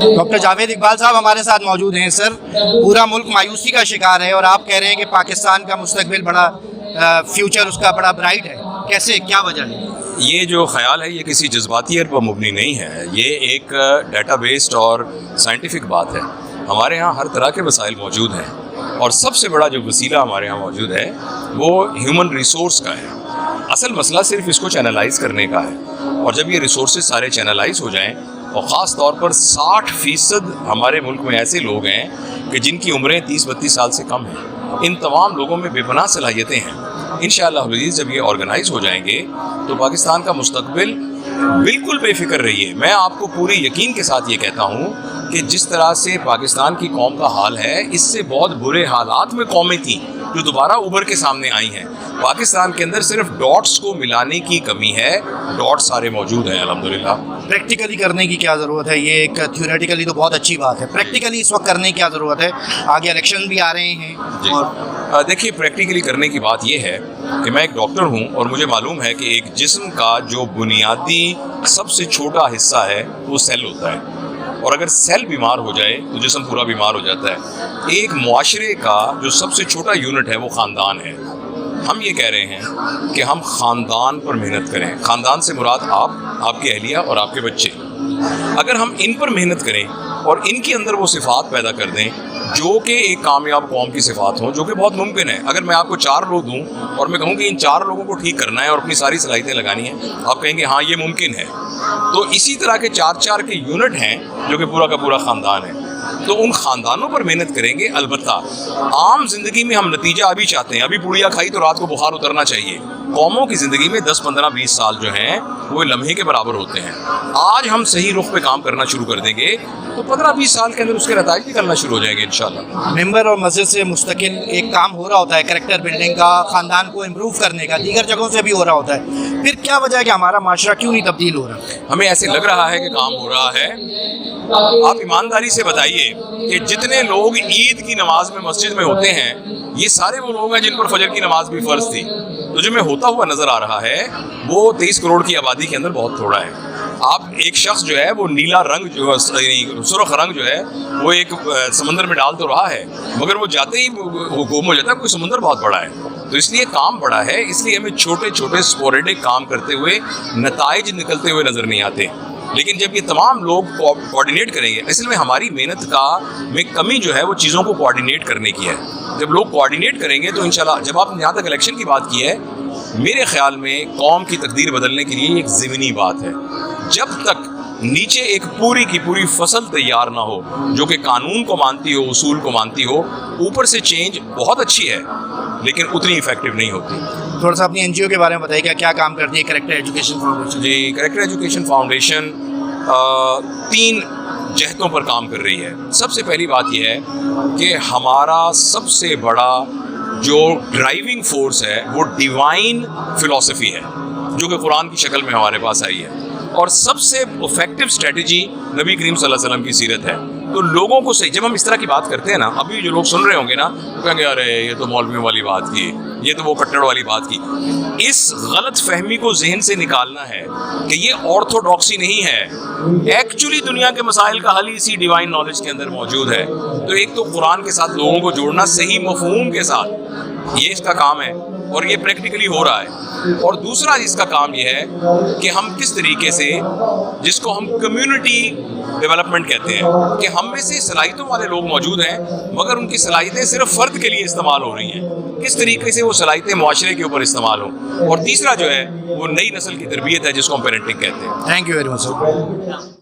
Doctor Javed Iqbal साहब हमारे साथ मौजूद हैं। सर, पूरा मुल्क मायूसी का शिकार है और आप कह रहे हैं कि पाकिस्तान का मुस्तकबिल बड़ा फ्यूचर उसका बड़ा ब्राइट है, कैसे, क्या वजह है? ये जो ख्याल है ये किसी जज्बातियत पर मुबनी नहीं है, ये एक डाटा बेस्ड और साइंटिफिक बात है। हमारे यहाँ हर तरह के वसाइल मौजूद हैं और सबसे बड़ा जो वसीला हमारे यहाँ मौजूद है वो ह्यूमन रिसोर्स का है। असल मसला सिर्फ इसको चैनलाइज करने का है, और जब ये रिसोर्सेज सारे चैनलाइज हो जाएं, और ख़ास तौर पर 60% हमारे मुल्क में ऐसे लोग हैं कि जिनकी उम्रें 30-32 साल से कम हैं, इन तमाम लोगों में बेपनाह सलाहियतें हैं। इंशाअल्लाह अज़ीज़ जब ये ऑर्गेनाइज हो जाएंगे तो पाकिस्तान का मुस्तकबिल बिल्कुल बेफिक्र रहिए। मैं आपको पूरी यकीन के साथ ये कहता हूँ कि जिस तरह से पाकिस्तान की कौम का हाल है, इससे बहुत बुरे हालात में कौमें थीं जो दोबारा उभर के सामने आई हैं। पाकिस्तान के अंदर सिर्फ डॉट्स को मिलाने की कमी है, डॉट्स सारे मौजूद हैं अल्हम्दुलिल्लाह। प्रैक्टिकली करने की क्या ज़रूरत है? ये एक थ्योरेटिकली तो बहुत अच्छी बात है, प्रैक्टिकली इस वक्त करने की क्या ज़रूरत है? आगे इलेक्शन भी आ रहे हैं। और देखिए, प्रैक्टिकली करने की बात यह है कि मैं एक डॉक्टर हूँ और मुझे मालूम है कि एक जिस्म का जो बुनियादी सबसे छोटा हिस्सा है वो सेल होता है, और अगर सेल बीमार हो जाए तो जिस्म पूरा बीमार हो जाता है। एक मुआशरे का जो सबसे छोटा यूनिट है वो ख़ानदान है। हम ये कह रहे हैं कि हम ख़ानदान पर मेहनत करें। ख़ानदान से मुराद आप, आपकी अहलिया और आपके बच्चे। अगर हम इन पर मेहनत करें और इनके अंदर वो सिफ़ात पैदा कर दें जो कि एक कामयाब कौम की सिफ़ात हों, जो कि बहुत मुमकिन है। अगर मैं आपको 4 लोग दूँ और मैं कहूँ कि इन 4 लोगों को ठीक करना है और अपनी सारी सलाहियतें लगानी है, आप कहेंगे हाँ ये मुमकिन है। तो इसी तरह के 4-4 के यूनिट हैं जो कि पूरा का पूरा ख़ानदान है। तो उन ख़ानदानों पर मेहनत करेंगे। अलबत्ता आम ज़िंदगी में हम नतीजा अभी चाहते हैं, अभी पुड़िया खाई तो रात को बुखार उतरना चाहिए। कौमों की ज़िंदगी में 10, 15, 20 साल जो हैं वो लम्हे के बराबर होते हैं। आज हम सही रुख पे काम करना शुरू कर देंगे तो 15-20 साल के अंदर उसके नतीजे निकलना शुरू हो जाएंगे इंशाल्लाह। मेंबर और मस्जिद से मुस्तकिल एक काम हो रहा होता है, कैरेक्टर बिल्डिंग का, ख़ानदान को इम्प्रूव करने का, दीगर जगहों से भी हो रहा होता है। फिर क्या वजह है कि हमारा माशरा क्यों नहीं तब्दील हो रहा? हमें ऐसे लग रहा है कि काम हो रहा है। आप ईमानदारी से बताइए कि जितने लोग ईद की नमाज में मस्जिद में होते हैं, ये सारे वो लोग हैं जिन पर फजर की नमाज भी फ़र्ज थी। तो जो मैं होता हुआ नज़र आ रहा है वो 23 करोड़ की आबादी के अंदर बहुत थोड़ा है। आप एक शख्स जो है वो नीला रंग जो है, सुर्ख रंग जो है वो एक समंदर में डाल तो रहा है, मगर वो जाते ही वो गुम हो जाता है, कोई समंदर बहुत बड़ा है। तो इसलिए काम बड़ा है, इसलिए हमें छोटे छोटे स्पोरेडिक काम करते हुए नताइज निकलते हुए नज़र नहीं आते। लेकिन जब ये तमाम लोग कोऑर्डिनेट करेंगे, असल में हमारी मेहनत में कमी जो है वो चीज़ों को कोऑर्डिनेट करने की है। जब लोग कोऑर्डिनेट करेंगे तो इंशाल्लाह, जब आपने यहाँ तक इलेक्शन की बात की है, मेरे ख्याल में कौम की तकदीर बदलने के लिए एक ज़मीनी बात है। जब तक नीचे एक पूरी की पूरी फसल तैयार ना हो जो कि कानून को मानती हो, उसूल को मानती हो, ऊपर से चेंज बहुत अच्छी है लेकिन उतनी इफेक्टिव नहीं होती। थोड़ा सा अपनी एनजीओ के बारे में बताइए, क्या काम करती है कैरेक्टर एजुकेशन फाउंडेशन? जी, कैरेक्टर एजुकेशन फाउंडेशन 3 जहतों पर काम कर रही है। सबसे पहली बात यह है कि हमारा सबसे बड़ा जो ड्राइविंग फोर्स है वो डिवाइन फिलॉसफी है जो कि कुरान की शक्ल में हमारे पास आई है, और सबसे इफेक्टिव स्ट्रेटजी नबी करीम सल्लल्लाहु अलैहि वसल्लम की सीरत है। तो लोगों को सही, जब हम इस तरह की बात करते हैं ना, अभी जो लोग सुन रहे होंगे ना, वो कहेंगे अरे ये तो मौलवियों वाली बात की, ये तो वो कट्टर वाली बात की। इस गलत फहमी को जहन से निकालना है कि ये ऑर्थोडॉक्सी नहीं है। एक्चुअली दुनिया के मसाइल का हल इसी डिवाइन नॉलेज के अंदर मौजूद है। तो एक तो कुरान के साथ लोगों को जोड़ना सही मफहूम के साथ, ये इसका काम है और ये प्रैक्टिकली हो रहा है। और दूसरा इसका काम ये है कि हम किस तरीके से, जिसको हम कम्युनिटी डेवलपमेंट कहते हैं, कि हम में से सलाहियतों वाले लोग मौजूद हैं मगर उनकी सलाहियतें सिर्फ फ़र्द के लिए इस्तेमाल हो रही हैं, किस तरीके से वो सलाहियतें मुआशरे के ऊपर इस्तेमाल हों। और तीसरा जो है वो नई नस्ल की तरबियत है जिसको हम पेरेंटिंग कहते हैं। Thank you very much.